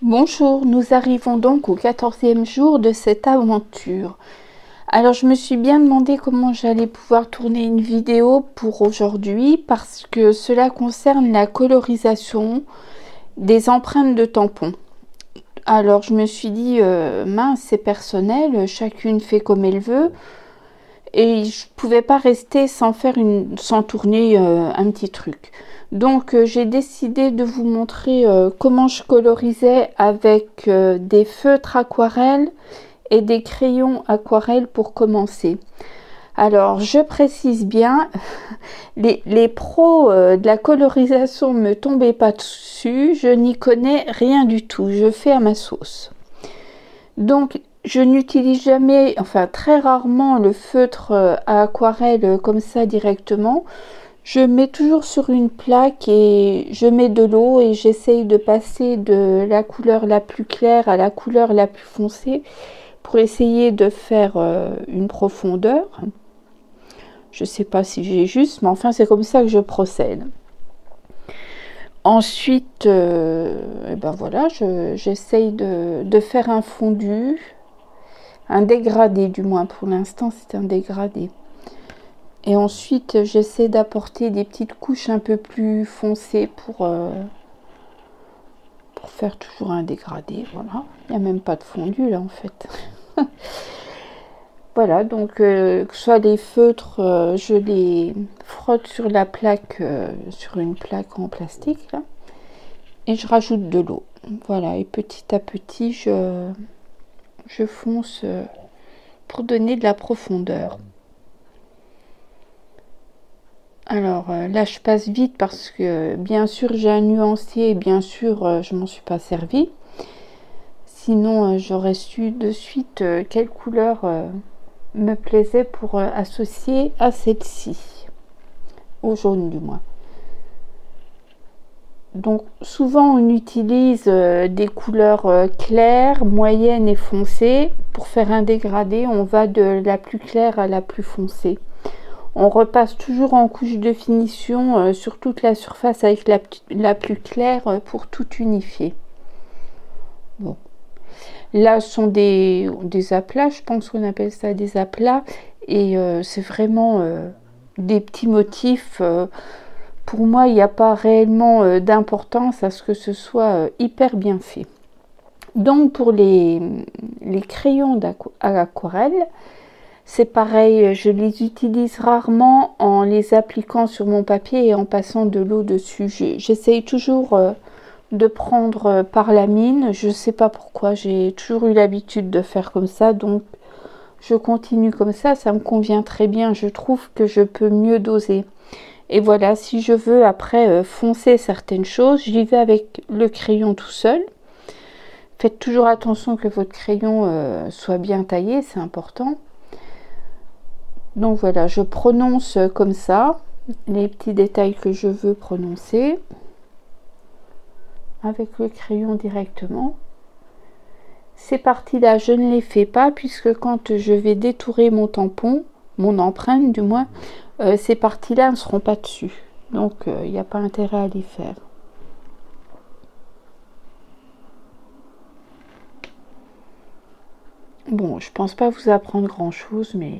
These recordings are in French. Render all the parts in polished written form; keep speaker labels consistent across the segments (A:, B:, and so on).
A: Bonjour, nous arrivons donc au 14e jour de cette aventure. Alors je me suis bien demandé comment j'allais pouvoir tourner une vidéo pour aujourd'hui parce que cela concerne la colorisation des empreintes de tampons. Alors je me suis dit, mince, c'est personnel, chacune fait comme elle veut. Et je pouvais pas rester sans tourner un petit truc. Donc j'ai décidé de vous montrer comment je colorisais avec des feutres aquarelles et des crayons aquarelles pour commencer. Alors je précise bien, les pros de la colorisation ne me tombaient pas dessus, je n'y connais rien du tout, je fais à ma sauce. Donc je n'utilise jamais, enfin très rarement, le feutre à aquarelle comme ça directement. Je mets toujours sur une plaque et je mets de l'eau et j'essaye de passer de la couleur la plus claire à la couleur la plus foncée pour essayer de faire une profondeur. Je ne sais pas si j'ai juste, mais enfin c'est comme ça que je procède. Ensuite, ben voilà, j'essaye de faire un fondu. Un dégradé du moins, pour l'instant c'est un dégradé. Et ensuite j'essaie d'apporter des petites couches un peu plus foncées pour faire toujours un dégradé. Voilà, il n'y a même pas de fondu là en fait. Voilà, donc que ce soit les feutres, je les frotte sur la plaque, sur une plaque en plastique là, et je rajoute de l'eau. Voilà, et petit à petit je fonce pour donner de la profondeur. Alors là je passe vite parce que bien sûr j'ai un nuancier et bien sûr je m'en suis pas servi. Sinon j'aurais su de suite quelle couleur me plaisait pour associer à celle-ci. Au jaune du moins. Donc souvent on utilise des couleurs claires, moyennes et foncées. Pour faire un dégradé, on va de la plus claire à la plus foncée. On repasse toujours en couche de finition sur toute la surface avec la plus claire pour tout unifier. Bon. Là, ce sont des aplats, je pense qu'on appelle ça des aplats. Et c'est vraiment des petits motifs. Pour moi, il n'y a pas réellement d'importance à ce que ce soit hyper bien fait. Donc, pour les crayons à l'aquarelle, c'est pareil, je les utilise rarement en les appliquant sur mon papier et en passant de l'eau dessus. J'essaye toujours de prendre par la mine. Je ne sais pas pourquoi, j'ai toujours eu l'habitude de faire comme ça. Donc je continue comme ça me convient très bien. Je trouve que je peux mieux doser. Et voilà, si je veux après foncer certaines choses, j'y vais avec le crayon tout seul. Faites toujours attention que votre crayon soit bien taillé, c'est important. Donc voilà, je prononce comme ça les petits détails que je veux prononcer avec le crayon directement. Ces parties-là, je ne les fais pas puisque quand je vais détourer mon tampon, mon empreinte du moins, ces parties-là ne seront pas dessus. Donc il n'y a pas intérêt à les faire. Bon, je pense pas vous apprendre grand-chose, mais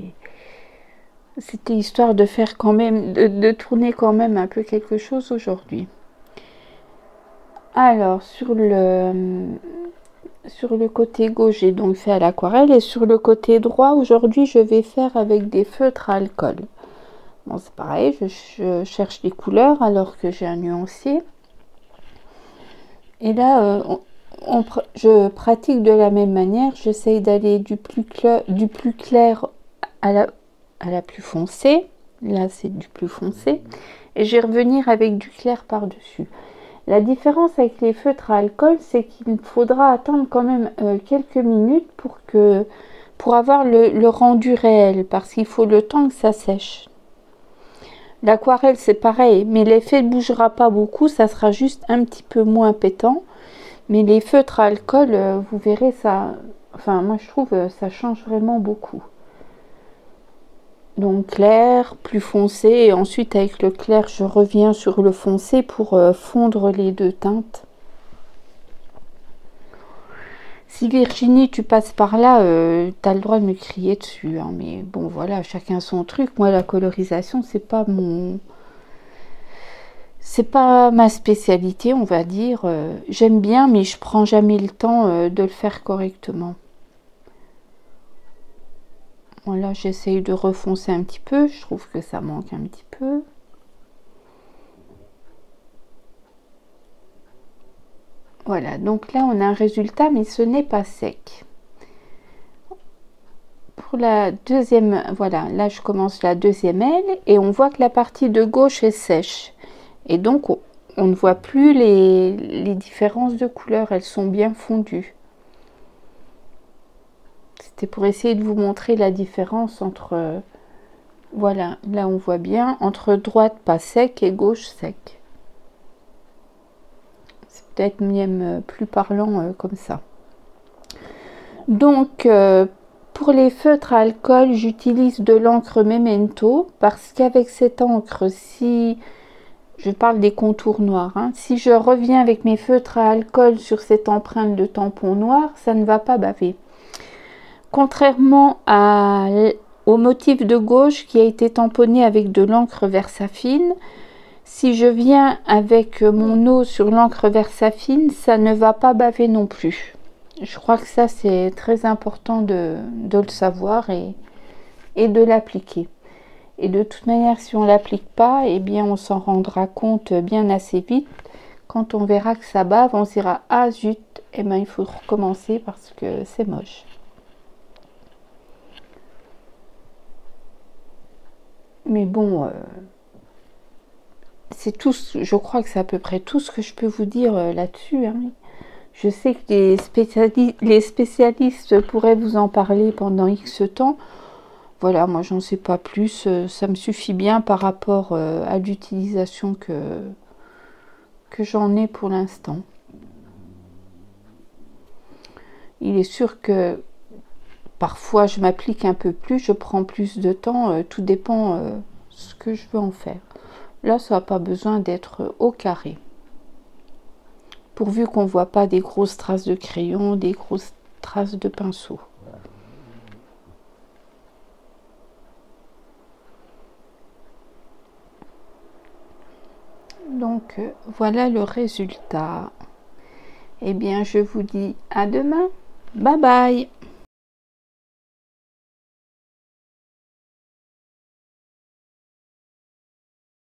A: c'était histoire de faire quand même, de tourner quand même un peu quelque chose aujourd'hui. Alors, sur le côté gauche, j'ai donc fait à l'aquarelle. Et sur le côté droit, aujourd'hui, je vais faire avec des feutres à alcool. Bon, c'est pareil, je cherche des couleurs alors que j'ai un nuancier. Et là, je pratique de la même manière. J'essaye d'aller du plus clair à la plus foncée. Là, c'est du plus foncé. Et je vais revenir avec du clair par-dessus. La différence avec les feutres à alcool, c'est qu'il faudra attendre quand même quelques minutes pour avoir le rendu réel, parce qu'il faut le temps que ça sèche. L'aquarelle, c'est pareil, mais l'effet ne bougera pas beaucoup, ça sera juste un petit peu moins pétant. Mais les feutres à alcool, vous verrez, ça, enfin moi je trouve ça change vraiment beaucoup. Donc clair, plus foncé, et ensuite avec le clair je reviens sur le foncé pour fondre les deux teintes. Si Virginie, tu passes par là, tu as le droit de me crier dessus, hein, mais bon, voilà, chacun son truc. Moi, la colorisation, c'est pas ma spécialité, on va dire. J'aime bien, mais je prends jamais le temps de le faire correctement. Voilà, j'essaye de refoncer un petit peu. Je trouve que ça manque un petit peu. Voilà, donc là, on a un résultat, mais ce n'est pas sec. Pour la deuxième, voilà, là, je commence la deuxième aile et on voit que la partie de gauche est sèche. Et donc, on ne voit plus les différences de couleur. Elles sont bien fondues. C'était pour essayer de vous montrer la différence entre... voilà, là, on voit bien entre droite pas sec et gauche sec. C'est peut-être même plus parlant comme ça. Donc, pour les feutres à alcool, j'utilise de l'encre Memento parce qu'avec cette encre, si je parle des contours noirs, hein, si je reviens avec mes feutres à alcool sur cette empreinte de tampon noir, ça ne va pas baver. Contrairement au motif de gauche qui a été tamponné avec de l'encre Versafine, si je viens avec mon eau sur l'encre Versafine, ça ne va pas baver non plus. Je crois que ça, c'est très important de le savoir et de l'appliquer. Et de toute manière, si on ne l'applique pas, eh bien, on s'en rendra compte bien assez vite. Quand on verra que ça bave, on se dira « Ah zut, eh ben, il faut recommencer parce que c'est moche. » Mais bon, c'est tout. Je crois que c'est à peu près tout ce que je peux vous dire là-dessus, hein. Je sais que les spécialistes pourraient vous en parler pendant X temps. Voilà, moi j'en sais pas plus. Ça me suffit bien par rapport à l'utilisation que j'en ai pour l'instant. Il est sûr que parfois je m'applique un peu plus, je prends plus de temps. Tout dépend ce que je veux en faire. Là, ça n'a pas besoin d'être au carré. Pourvu qu'on ne voit pas des grosses traces de crayon, des grosses traces de pinceau. Donc, voilà le résultat. Eh bien, je vous dis à demain. Bye bye.